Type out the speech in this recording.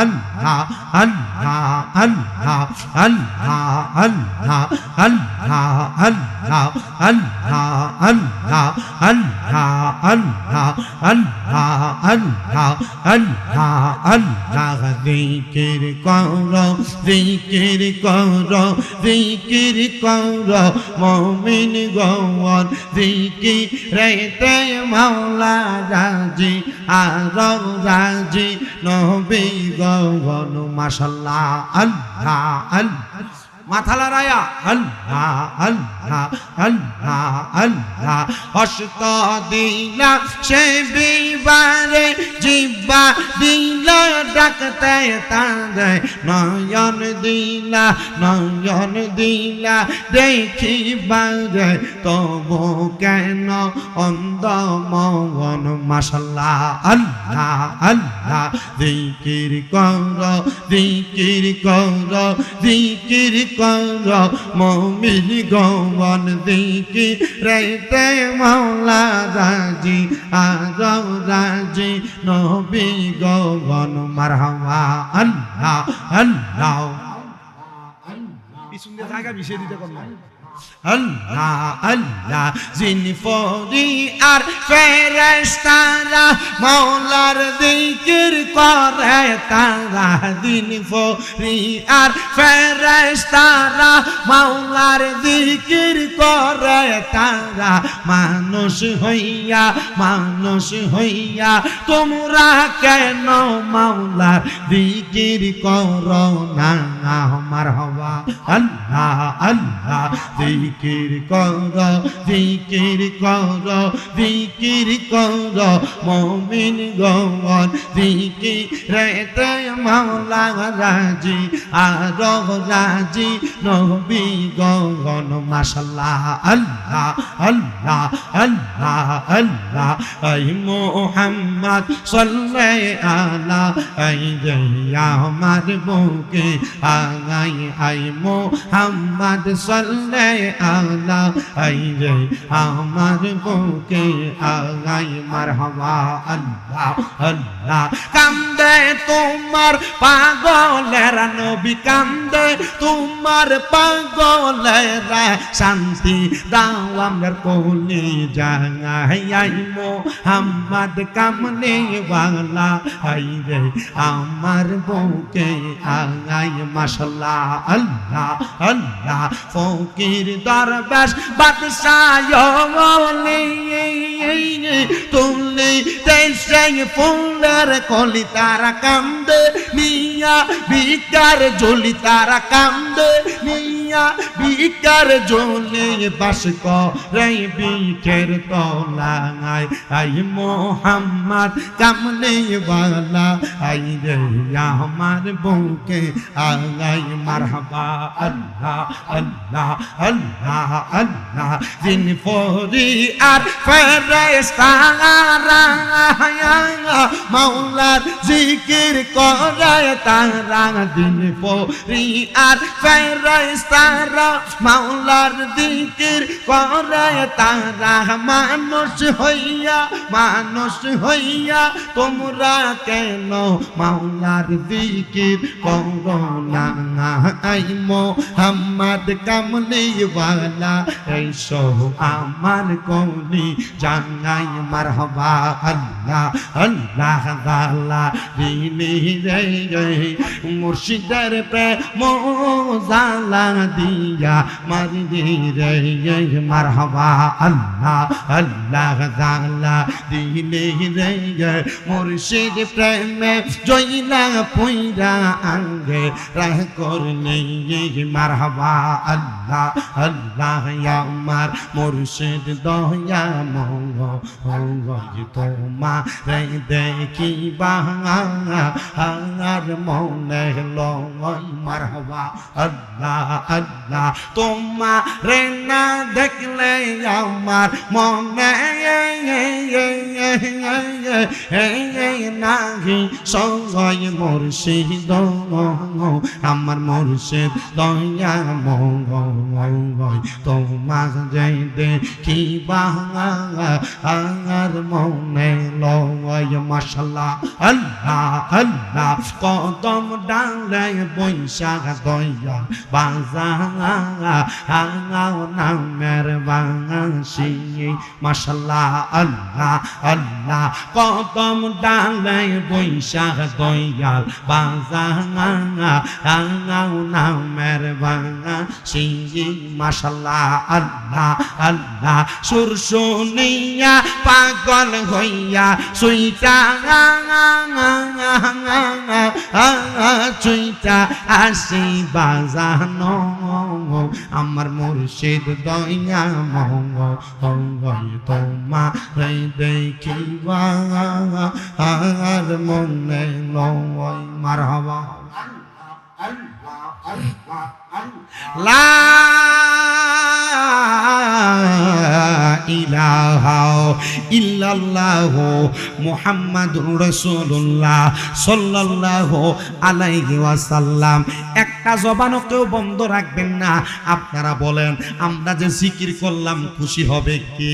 আল্লাহ আল্লাহ আল্লাহ আল্লাহ আল্লাহ আল্লাহ আল্লাহ আল্লাহ আল্লাহ আল্লাহ আল্লাহ আল্লাহ আল্লাহ আল্লাহ আল্লাহ জিকির করো জিকির করো জিকির করো মুমিন গণ জিকিরেতে মাওলা রাজি আর রাজি নবী গণ মাশাআল্লাহ আল্লাহ আল্লাহ মাথা লড়াইয়া আল্লাহ আল্লাহ আল্লাহ আল্লাহ হস্ত দিলা সে বিবারে জিব্বা দিলা ডাকতে তারে নয়ন দিলা দেখিবারে তবু কেন অন্ধ মন মাশাআল্লাহ আল্লাহ আল্লাহ জিকির করো জিকির করো জিকির করো মুমিন গণ জিকিরেতে মাওলা রাজি আর রাজি নবী গণ মারহাবা আল্লাহ আল্লাহ পিছন দিয়ে জায়গা মিশিয়ে দিতে কোন আল্লাহ আল্লাহ জিন ফরি আর ফেরেশতারা মাওলার জিকির করে তারা জিন ফরি আর ফেরেশতারা মাওলার জিকির করে তারা মানুষ হইয়া তোমরা কেন মাওলার জিকির করো না মারহাবা আল্লাহ আল্লাহ জিকির করো জিকির করো জিকির করো মুমিন গণ জিকিরেতে মাওলা রাজি আর রাজি নবী গণ মাশাআল্লাহ আল্লাহ আল্লাহ আল্লাহ আল্লাহ আই মুহাম্মদ সাল্লাল্লাহু আলা আইয়া আমার বুকে আই আই মুহাম্মদ সাল্লাল্লাহু আলা আইরে আমার বুকে আগাই মারহাবা আল্লাহ আল্লাহ কান্দে তোমার পাগলের নবী কান্দে তোমার পাগলেরা শান্তি দাও আমার কোলে জাগাই মোহাম্মদ কামনে ওয়ালা আইরে আমার বুকে আগাই মাশাআল্লাহ আল্লাহ আল্লাহ ফকির দরবেশ বাদশাহ তুমলি দেশে ফুলের কলি তারা কান্দে মিয়া বিকার জলি তারা কান্দে মিয়া বিকার জলি বাস করে বিকের তলায় আই মোহাম্মদ কামলি ওয়ালা আই রে আমার বুকে আগাই মারহাবা আল্লাহ আল্লাহ আল্লাহ আল্লাহ জিন ফরি আর ফেরেশতারা মাওলার জিকির করে তারা জিন ফরি আর ফেরেশতারা মাওলার জিকির করে তারা মানুষ হইয়া তোমরা কেন মাওলার জিকির করো না আই মোহাম্মদ কামলি ওয়ালা এসো আমার কোনি জানাই মারহাবা আল্লাহ আল্লাহ আল্লাহ দিনে রে মুর্শিদের প্রেম জালা দিয়া মারি রে মারহাবা আল্লাহ আল্লাহ জালা দিনে রে মুর্শিদ প্রেমে জয়লা পুইরা আঙ্গে রাহ করলে মারহাবা আল্লাহ আল্লাহ আমার মুর্শিদ দয়া মঙ্গ তোমারে দেখিবা আর মনে লয় মারহাবা আল্লাহ আল্লাহ তোমারে না দেখলে আমার মনে নাহি সয় মুর্শিদ আমার মুর্শিদ দয়া মঙ্গল তোমার যাই দেখিবা আর মনে লয় মাশাআল্লাহ আল্লাহ আল্লাহ কদম ডালে বৈশাখ দয়া বাজা নামের বাংশি মাশাআল্লাহ আল্লাহ আল্লাহ কদম ডালে বৈশাখ দয়া বাজা নামের বাংশি মাশাআল্লাহ আল্লাহ আল্লাহ সুর শুনিয়া পাগল হইয়া সুইটা চুইটা আসি বাজানো আমার মুর্শিদ দয়া মঙ্গল তোমারে দেখিবা আর মনে লয় মারহাবা লা ইলাহা ইল্লাল্লাহু মুহাম্মাদুর রাসূলুল্লাহ সাল্লাল্লাহু আলাইহি ওয়াসাল্লাম। একটা জবানও কেউ বন্ধ রাখবেন না। আপনারা বলেন আমরা যে জিকির করলাম খুশি হবে কি?